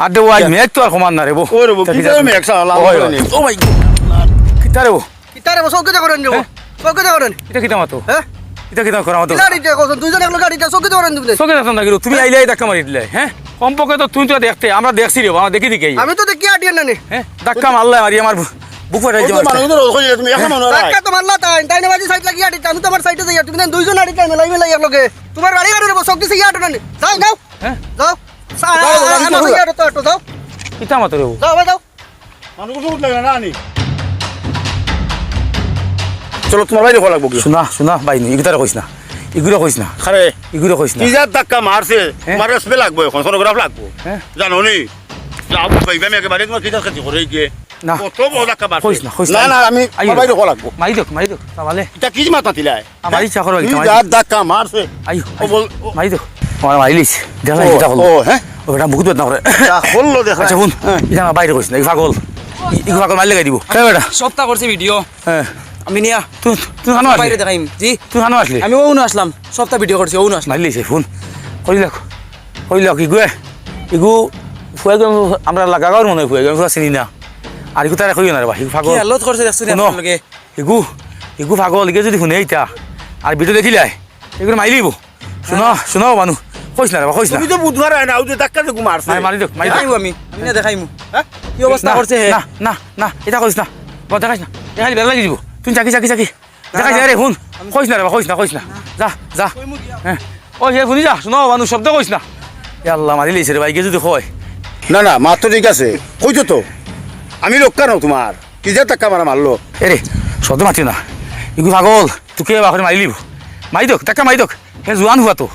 আদে ওই মেঘ তো আর সমান না রে বো ওরে বো কি জানি মেঘ সালা ও মাই কিতা রে বো কিতারে চৌকিতে করেন দেব চৌকিতে করেন এটা কিতা মাতো হ্যাঁ এটা কিতা করা মাতো গাড়িতে কোন দুইজন এক গাড়িতে চৌকিতে করেন দিবেন চোখে যাচ্ছ না কিন্তু তুমি আইলাই ধাক্কা মারি দিলে হ্যাঁ কমপক্ষে তো তুই তো দেখতে আমরা দেখছি রে আমরা দেখি দেখি আমি তো দেখি আটিয়ে না নে হ্যাঁ ধাক্কা মারলে মারি আমার বুক ফাটাই যাবে মানুষদের ওখানে তুমি এখন মনে হয় টাকা তো মারলা তাই না বাজি সাইড লাগি আটিতে আমি তো আমার সাইডে যাই তুমি দুইজন আটিতে মেলাই মেলাই এক লগে তোমার গাড়ি গাড়ি রে চৌকি সে আটো না যাও যাও হ্যাঁ যাও যাও কিতা মাতো রে বো যাও যাও মানুষগুলো উঠলে না আনি চলো তোমার বাইরে খোলা লাগবো কি শোনা বাইনি এগুলো কইস না এগুলো কইস না খারে এগুলো কইস না কি যা ধাক্কা মারছে হ্যাঁ? তোমার স্পে লাগবো এখন ফটোগ্রাফ লাগবো হ্যাঁ? জানো নি যাও ভাইবা আমি একেবারে তোমার কিতা খাতি করে গিয়ে না কত বড় ধাক্কা মারছে কইস না না আমি তোমার বাইরে খোলা লাগবো মারি দোক তাহলে এটা কি মাথা দিলাই আমার ইচ্ছা করো কি যা ধাক্কা মারছে আইও ও বল মারি দোক আমার মারিলিস দেখা এটা হল ও হ্যাঁ ওটা মুখ না করে তা হলো দেখা আচ্ছা শুন এটা আমার বাইরে কইস না এই পাগল মারি লাগাই দিব কে বেটা সপ্তাহ করছে ভিডিও হ্যাঁ আমি নিয়া তুই হানো আসলি বাইরে দেখাইম জি তুই হানো আসলি আমি ওনো আসলাম সপ্তাহ ভিডিও করছি ওনো আসলাম মারিলিস ফোন কইলাক ইগু ফুয়ে আমরা লাগাগাওর মনে ফুয়ে পুরা চিনি না আর ইগু তারা কইও না রে ভাই পাগল কি হালত করছে দেখছো শুনো। আপনার লগে ইগু পাগল ইগে যদি শুনে এইটা আর ভিডিও দেখিলাই এগুলো মারি দিব শোনো মানু কইস না রে কইস না তুমি তো বুধবার আয় না ওই যে ধাক্কা দিয়ে মারছে মারি দোক দেখাইমু আমি না দেখাইমু হ্যাঁ কি অবস্থা করছে হে না এটা কইস না দেখাইস না দেখাই বেলা লাগি দিব তুই চাকি দেখাইস রে শুন কইস না রে কইস না যা হ্যাঁ ওই হে শুনি যা শোনো মানুষ শব্দ কইস না আল্লাহ মারি লইছে রে ভাইকে যদি কয় না মাত্র ঠিক আছে কইছো তো আমি রক্ষা নাও তোমার কি যা ধাক্কা মারলো এরে শব্দ মাতি না ইগু পাগল তোকে বাখরে মারি লিব মারি দোক হে জোয়ান হুয়া তো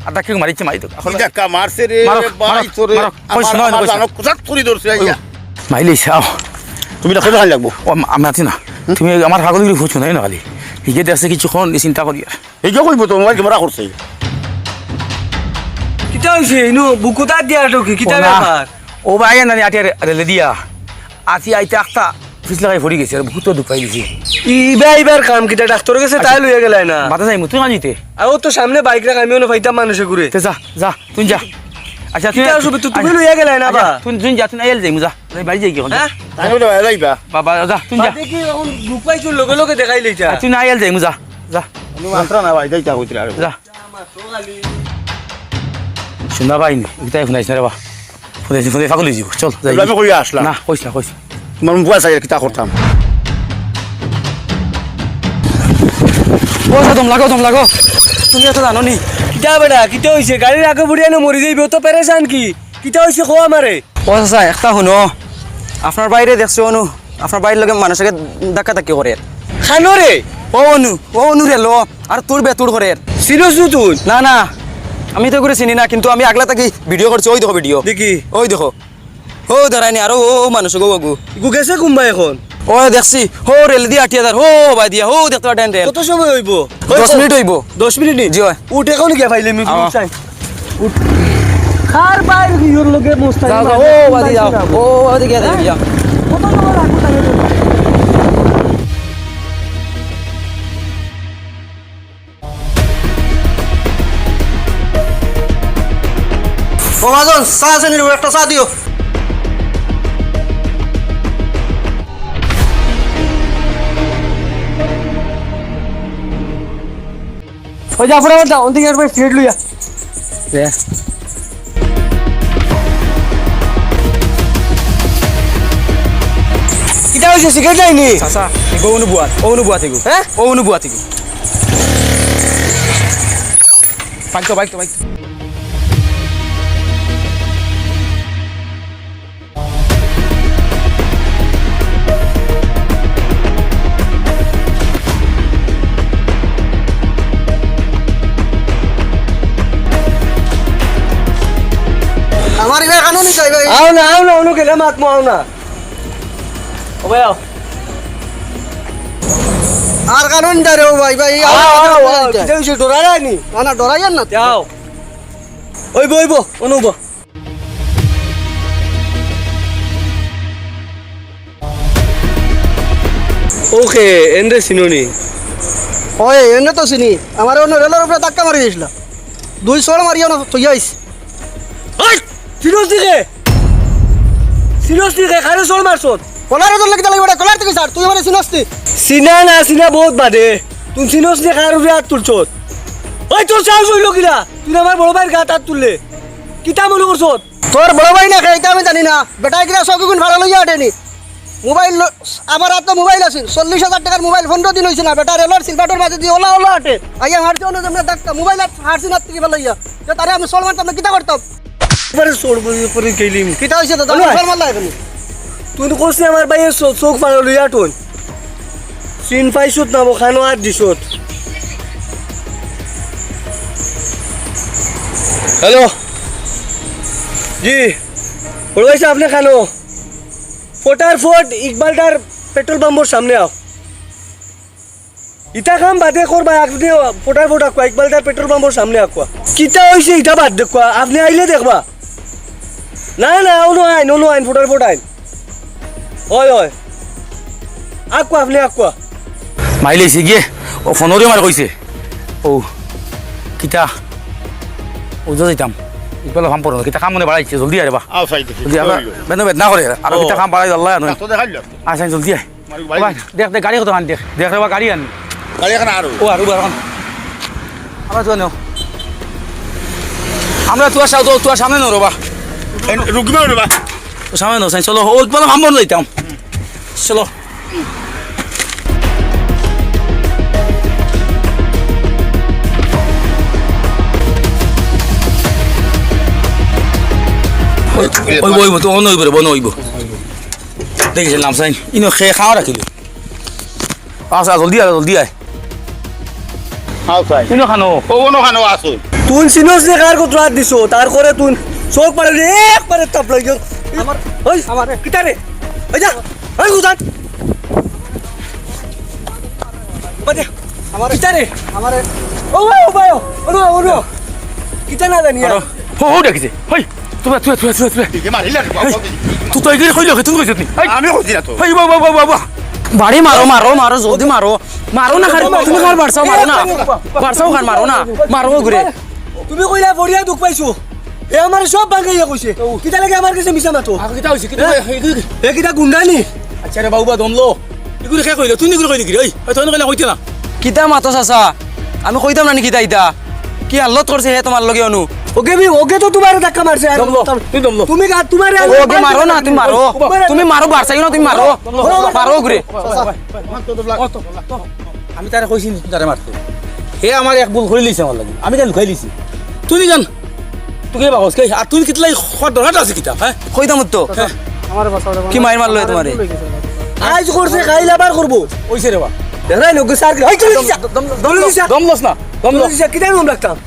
আর তাকে মারিছে মারি দোক কি ধাক্কা মারছে রে মারো, ভাই তোরে মারো, কইছো না, আমার কইছো না। জানো কোথাক তুলি ধরছে আইয়া মারি লইছে আও তুমি না খেলে লাগবো ও আমি আছি না তুমি আমার পাগলগুলি খুঁজছো নাই না খালি হিগে দেখছে কিছুক্ষণ চিন্তা করি আর এই যে কইবো তো মোবাইল ক্যামেরা করছে কিটা হইছে ইনু বুকুতা দিয়া তো কিটা ও না, ব্যাপার ও ভাই নানি আটি রেলে দিয়া আছি আইতে একটা ফিস লাগাই পড়ি গেছে আর বহুত দুঃখ পাই গেছি এইবার কাম কিটা ডাক্তার গেছে তাই লইয়া গেলাই না মাথা যাই তুই কাজিতে আর ও তো সামনে বাইক রাখ আমিও না ফাইতাম মানুষে ঘুরে যা তুই যা আচ্ছা কিটা সব তুমি লইয়া গেলাই না বা তুই যা তুই আইল যাই মুজা বাড়ি যাই কি হল হ্যাঁ তাই বলে যাইবা বাবা যা তুই যা দেখি এখন বুক পাইছো লগে লগে দেখাই লইতা তুই না আইল যাই মুজা যা আমি মাত্রা না ভাই যাইতা কইছিল আর যা শুনা পাইনি এটাই শুনাইছ না রে বা শুনে পাগল যাব চল যাই আমি কই আসলাম না কইস তোমার মোবাইল চাই কিতা করতাম ও দম লাগো তুমি এত জানো নি কিটা বেটা কিটা হইছে গাড়ির আগে বুড়িয়ে না মরি যাইবে তো পেরেছান কি কিটা হইছে খো আমারে ও চাচা একটা শুনো আপনার বাইরে দেখছো অনু আপনার বাইরের লগে মানুষকে ধাক্কা ধাক্কি করে খানো রে ও অনু রে লো আর তোর বেতুর করে সিরিয়াস তুই না আমি তো করে চিনি না কিন্তু আমি আগলা থাকি ভিডিও করছি ওই দেখো ভিডিও দেখি ওই দেখো ও দাঁড়ায়নি আর ও মানুষ গো গু গেছে কুম্বা এখন ও দেখছি হো রেল দিয়ে 8000 হো ভাই দিয়া হো দেখতে পারেন রেল কত সময় হইব 10 মিনিট হইব 10 মিনিট জি হয় উঠে কোন কি ফাইলে মি চাই খার বাইর ভিউর লগে মুস্তাই ও বাদি যাও ও বাদি গিয়া দেখি যা কত সময় লাগবে তাই ও মাজন চা আছে নি একটা চা দিও ওই যা ফরা দাও ওদিকে আর স্ট্রেট লইয়া কিটা হইছে সিগারেট লাইনি চাচা এগো অনুবুয়াত এগো হ্যাঁ ও অনুবুয়াত এগো বাইক তো আমার এবার কানুনি চাই ভাই আও না অনু গেলে মাত মো আও না ও ভাই আও আর কানুন দা রে ভাই কিটা হইছে ডরা রানি না ডরাইয়েন না যাও ওইব অনুব ওকে এন্ডে সিনোনি ওই এনে তো চিনি আমার অন্য রেলের উপরে ধাক্কা মারি দিয়েছিল 2 সোল মারিয়া না তুই আইস ওই ফিরোজ দিকে সিরিয়াসলি খারে চল মারছত কলার তোর লাগি লাগি বড় কলার থেকে স্যার তুই আমারে চিনস্তি সিনা না সিনা বহুত বাদে তুই সিরিয়াসলি খারে উপরে হাত তুলছত ওই তোর সাহস হইল কিনা তুই আমার বড় ভাইয়ের গাত হাত তুললে কিতা মনে করছত তোর বড় ভাই না এটা আমি জানি না বেটা কিনা সব গুণ ভাড়া লইয়া আটেনি মোবাইল আমার হাতে মোবাইল আছে 40,000 টাকার মোবাইল 15 দিন হইছে না বেটা রেলর সিলভারের মাঝে দিয়ে ওলা ওলা আটে আইয়া মারতে অন্য জন্য ডাক্তার মোবাইল হারছি না থেকে ভালাইয়া যে তারে আমি সল মারতাম না কিতা করতাম পরে সোর পরে গেলিম কিতা হইছে তো তুমি সল মারলা এখন তুই তো কইছিস আমার ভাইয়ের চোখ পাড়া লইয়া টন সিন পাইছত না খানো আর দিছত হ্যালো জি বড় ভাই আপনি খানো ফোটার ফোট ইকবালটার পেট্রোল পাম্পের সামনে আও ইটা কাম বাদে করবা আপনি ফোটার ফোট আকুয়া ইকবালটার পেট্রোল পাম্পের সামনে আকুয়া কিতা হইছে ইটা বাদ দেখবা আপনি আইলে দেখবা না না ওনো আইন ফোটার ফোট আইন হয় হয় আকুয়া আপনি আকুয়া মাইলেছে গিয়ে ও ফোনরে মার কইছে ও কিতা ও যাইতাম ইকবাল কাম পড়ো কিতা কাম মনে বাড়াইছে জলদি আরে বা আও সাইড জলদি আমরা বেন বেদ না করে আর কিতা কাম বাড়াই আল্লাহ জানে তো দেখাইল আসেন জলদি আয় দেখ দেখ গাড়ি কত আন দেখ দেখ রে বা গাড়ি আন গাড়ি এখন আরো ও আর এখন আমরা তো নেও আমরা তোর সামনে নো রবা রুকবে রে বা তো সামনে নো সাইন চলো ও ইকবাল কাম পড়ো যাইতাম চলো ওইব তো অন্য ওইব রে বন ওইব দেখেছিলাম সাইন ইনো খেয়ে খাওয়া রাখিল আচ্ছা জলদি আয় আও সাইড ইনো খানো ও ওনো খানো আসো তুই সিনোস নে কার কত রাত দিছো তারপরে তুই চোখ পাড়ে রে একবারে তাপ লাগি আমার ওই আমার কিটা রে ওই যা ওই গুদান বাজে আমার কিটা রে আমার ও ভাই ওনো কিটা না জানি হো দেখিছে হই তুই দিকে মারিলা তুই তো এগিয়ে হইল তুই কইছিস নি আমি কইছি না তো হই বাবা বাড়ি মারো জলদি মারো না খার তুমি খার মারছাও মারো না মারছাও খার মারো ঘুরে তুমি কইলা বড়িয়া দুখ পাইছো এ আমার সব ভাঙাইয়া কইছে কিটা লাগে আমার কাছে মিছা মাতো কিটা হইছে কিটা এ কিটা গুন্ডানি আচ্ছা রে বাবু দমলো এগুলো খেয়ে কইলো তুই এগুলো কইলি কি ওই তুই কইলা কইতে না কিতা মাতো চাচা আমি কইতাম না কিতা ইতা কি আল্লত করছে হে তোমার লগে অনু ওকে তো তোমার ধাক্কা মারছে আর তুই দমলো তুমি তোমার ওকে মারো না তুমি মারো বারসাই না তুমি মারো ঘুরে আমি তারে কইছি তারে মারতে হে আমার এক ভুল করে লিছে আমার লাগি আমি তাই লুকাই লিছি তুই জান তুই কে বাগস কে আর তুই কিতলাই খর দরকার আছে কিতা হ্যাঁ কইতাম তো আমার বাসা কি মাইর মারলো তোমারে আজ করছে খাইলে আবার করবো ওইছে রে বা দেখাই লোক স্যার এই চলে দিছা দমলস না দমলো কিটা নাম রাখতাম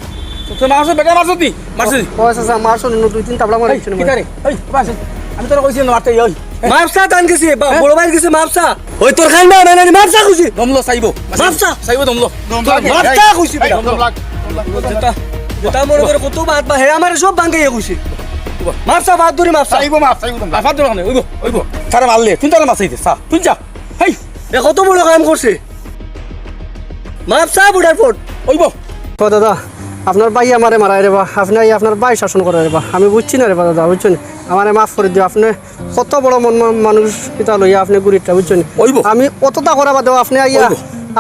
তুই মারছ বেটা মারছ তুই মারছ পয়সা মারছো নো দুই তিন তাবলা মারিছ না কিতা রে ওই বাস আমি তোর কইছি না মারতে ওই মাপসা টান গেছে বড় ভাই গেছে মাপসা ওই তোর খাই না না মাপসা খুশি দমলো চাইবো মাপসা চাইবো দমলো মাপসা খুশি যেটা মনে করে কত বাদ বা হে আমার সব ভাঙাইয়া খুশি মাপসা বাদ ধরে মাপসা সাইবো মাপ সাইবো তোমরা আফাত দরকার নেই ওইব তারা মারলে তুই তারা মারছাইতে সা তুই যা হেই এ কত বড় কাম করছে মাপসা বুড়ার ফোট ওইব ও দাদা আপনার ভাই আমারে মারাই রে বা আপনি আপনার ভাই শাসন করে রে বা আমি বুঝছি না রে বা দাদা বুঝছেন আমারে মাফ করে দিও আপনি কত বড় মন মানুষ পিতা লইয়া আপনি গুড়িটা বুঝছেন ওইব আমি অতটা করা বাদেও আপনি আইয়া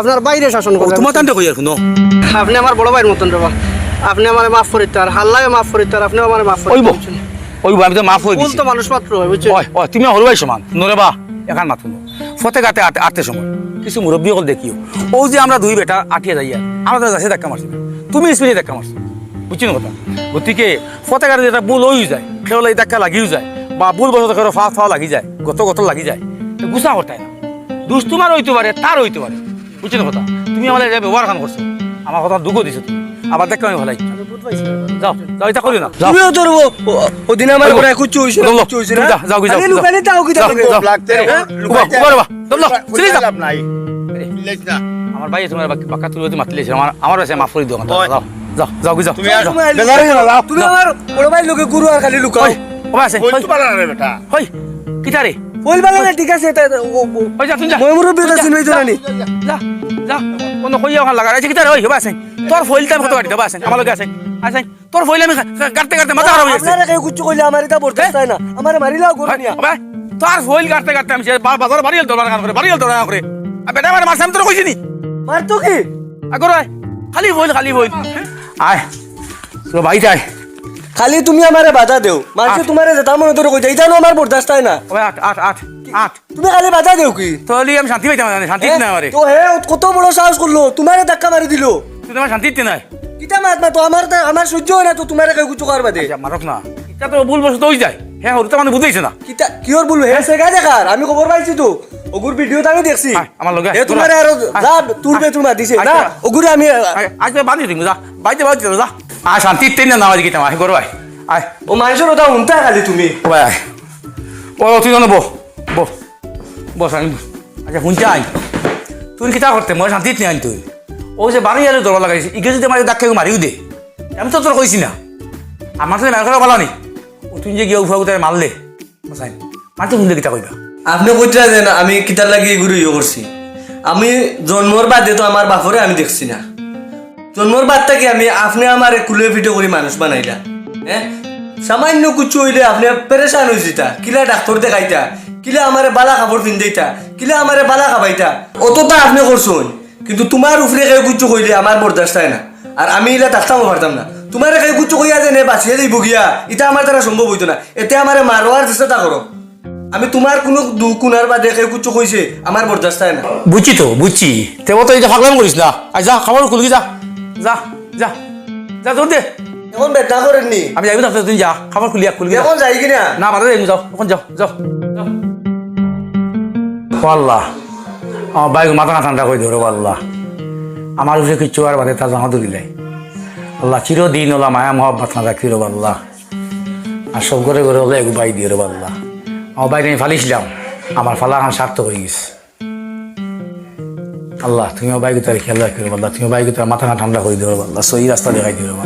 আপনার বাইরে শাসন করেন তোমার তান্তে কই আর শুনো আপনি আমার বড় ভাইয়ের মতন রে বা আপনি আমারে মাফ করে দিতে আর হাল্লায় মাফ করে দিতে আর আপনি আমারে মাফ করে ওইব দিচ্ছেন ওইব আমি তো মাফ হয়ে ভুল দিছি তো মানুষ মাত্র হয় বুঝছেন ওই তুমি হল ভাই সমান নরে বা এখান মাথুন ফতে গাতে আটতে সময় কিছু মুরব্বী হল দেখিও ও যে আমরা দুই বেটা আটিয়ে যাইয়া আমাদের কাছে ধাক্কা মারছি তুমি স্পিডে ধাক্কা মারছো বুঝছি না কথা গতিকে ফতে গাড়ি যেটা ভুল হয়ে যায় খেলা এই ধাক্কা লাগিও যায় বা ভুল বসতে করে ফা লাগি যায় গত লাগি যায় গুছা করতে না দুষ তোমার হইতে পারে তার হইতে পারে বুঝছি না কথা তুমি আমাদের ব্যবহার খান করছো আমার কথা দুঃখ দিছো তুমি আবার দেখা আমি ভালাই যাও যাও এটা করি না যাও তুমিও তোর ওদিন আমার করে কুচ্চু হইছে দমলো, হইছে তুমি না যা, যাও, যাও, আরে যাও। লুকানি তাও কি যাও, থাকে যাও। লাগতে লুকাইতে বা দমলো চিনি যা লাভ নাই মিলাইছ না আমার ভাই তোমার বাক্কা তুলে মাতলেছে আমার কাছে মাফ করে দিও ওই। যাও যাও যাও যাও তুমি আর যাও। বেজারে না লাভ তুমি আমার বড় ভাই লোকে গুরু আর খালি লুকাও ওই ও আছে কইতে পারা না রে বেটা ওই কিটা রে বল বালা না ঠিক আছে ওই যা তুমি যা মই মুরব্বি তো চিনই তো নানি যা যা কোন কইয়া ওখান লাগা আছে কিটা রে ওই হবে আছে তোর ফইলটা কত গাড়ি দেবা আছে আমার লগে আছে আছে তোর ফইল আমি কাটতে কাটতে মাথা খারাপ হয়ে গেছে আপনারা কেউ কুচ্চু কইলে আমার এটা বলতে চাই না আমারে মারিলাও গরু নিয়া ওই তার হইল কাটতে কাটতে আমি বাজার বাড়ি হল দরবার করে বাড়ি হল দরবার করে আর বেটা মানে মারছে আমি তোর কইছি নি মারতো কি আগর আয় খালি বইল আয় তোর বাড়িতে আয় খালি তুমি আমারে বাধা দেও মানুষ তোমারে যেটা মনে তোর কই যাই জানো আমার বরদাস্ত হয় না ওই আট তুমি খালি বাধা দেও কি তাহলে আমি শান্তি পাইতাম না শান্তি না আমারে তো হে কত বড় সাহস করলো তোমারে ধাক্কা মারি দিল তুই আমার শান্তি নাই কিটা মাত তো আমার সহ্য হয় না তো তোমারে কেউ কিছু করবা দে মারক না এটা তো ভুল বসে তো হয়ে যায় হ্যাঁ ওর তো মানে বুঝাইছে না কিটা কিওর বলু হে সেগা দেখার আমি খবর পাইছি তো ওগুর ভিডিওতে আমি দেখছি আয়, আমার লগে আয়, এ তোমারে আর যা তুলবে তুমি দিছে না ওগুরে আমি আজ বাড়ি তুমি যা বাড়িতে যা আয় শান্তি না নামাজ গীতা আয় করো আয় আয় ও মানুষের ওটা উনতা খালি তুমি ও আয় ও তুই জানো বস আমি আচ্ছা শুনতে আই তুই কিতা করতে মই শান্তিত নেই আনি তুই ও যে বাড়ি আর দরবার লাগাইছে ইগে যদি মারি ডাক্কে মারিও দে আমি তো তোর কইছি না আমার সাথে মেল করা ভালো নি ও তুই যে গিয়ে উফা উঠায় মারলে বসাই মারতে শুনলে কিতা কইবা আপনি কইতরা দেন আমি কিতার লাগি এগুলো ইয়ে করছি আমি জন্মর বাদে তো আমার বাপরে আমি দেখছি না জন্মর বাদ থেকে আমি আপনি আমার কুলে ফিটে করে মানুষ বানাইলা হ্যাঁ সামান্য কিছু হইলে আপনি পেরেশান হয়ে যেতা কিলা ডাক্তার দেখাইতা কিলা আমারে বালা কাপড় পিন্দাইতা কিলা আমারে বালা খাবাইতা অতটা আপনি করছুন কিন্তু তোমার উপরে কেউ কিছু কইলে আমার বরদাস্ত হয় না আর আমি এলা ডাক্তারও পারতাম না তোমার কেউ কিছু কইয়া যে নে বাঁচিয়ে যাইব গিয়া এটা আমার দ্বারা সম্ভব হইতো না এতে আমারে মারোয়ার চেষ্টা করো আমি তোমার কোনো দুকুনার বা দেখে কিছু কইছে আমার বরদাস্ত হয় না বুঝছি তেও তো এটা ফাগলাম করিস না আজ যা খাবার খুলবি যা যা যা যা তোর দে এখন বেদনা করেননি আমি যাইবি ডাক্তার তুই যা খাবার খুলবি এখন যাই কিনা না বাধা যাই যাও এখন যাও আল্লাহ আমার বাইক মাথা ঠান্ডা করে ধরো আল্লাহ আমার উপরে কিচ্ছু আর বাদে তা জামা দিলাই আল্লাহ চিরদিন ওলা মায়া মহব্বত না রাখি রব আল্লাহ আর সব করে হলে এক বাই দিয়ে রব আল্লাহ আমার বাইক আমি ফালিছিলাম আমার ফালা আমার সার্থক হয়ে গেছে আল্লাহ তুমি বাইক তার খেয়াল রাখি রব আল্লাহ তুমি বাইক তার মাথা ঠান্ডা করে দিও রব আল্লাহ সই রাস্তা দেখাই দিও রবা